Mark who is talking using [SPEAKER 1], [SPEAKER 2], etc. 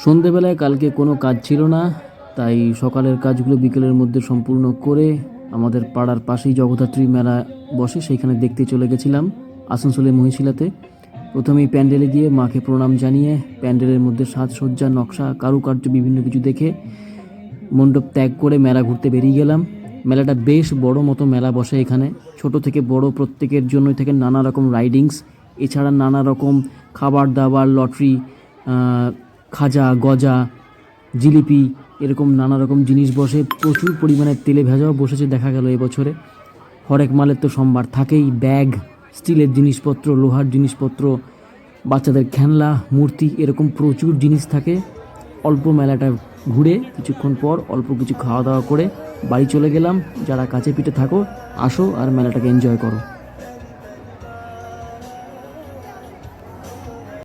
[SPEAKER 1] সন্ধেবেলায় কালকে কোনো কাজ ছিল না, তাই সকালের কাজগুলো বিকেলের মধ্যে সম্পূর্ণ করে আমাদের পাড়ার পাশেই জগদ্ধাত্রী মেলা বসে, সেইখানে দেখতে চলে গেছিলাম আসানসোলের মহিশিলাতে। প্রথমেই প্যান্ডেলে গিয়ে মাকে প্রণাম জানিয়ে প্যান্ডেলের মধ্যে সাজসজ্জা, নকশা, কারুকার্য বিভিন্ন কিছু দেখে মণ্ডপ ত্যাগ করে মেলা ঘুরতে বেরিয়ে গেলাম। মেলাটা বেশ বড় মতো মেলা বসে এখানে, ছোট থেকে বড় প্রত্যেকের জন্যই থাকে নানা রকম রাইডিংস, এছাড়া নানা রকম খাবার দাবার, লটারি, খাজা, গজা, জিলিপি, এরকম নানা রকম জিনিস বসে। প্রচুর পরিমাণে তেলে ভেজাও বসেছে দেখা গেল এবছরে। হরেক মালের তো সম্ভার থাকেই, ব্যাগ, স্টিলের জিনিসপত্র, লোহার জিনিসপত্র, বাচ্চাদের খেলনা, মূর্তি, এরকম প্রচুর জিনিস থাকে। অল্প মেলাটা ঘুরে কিছুক্ষণ পর অল্প কিছু খাওয়া দাওয়া করে বাড়ি চলে গেলাম। যারা কাছে পিঠে থাকো আসো আর মেলাটাকে এনজয় করো।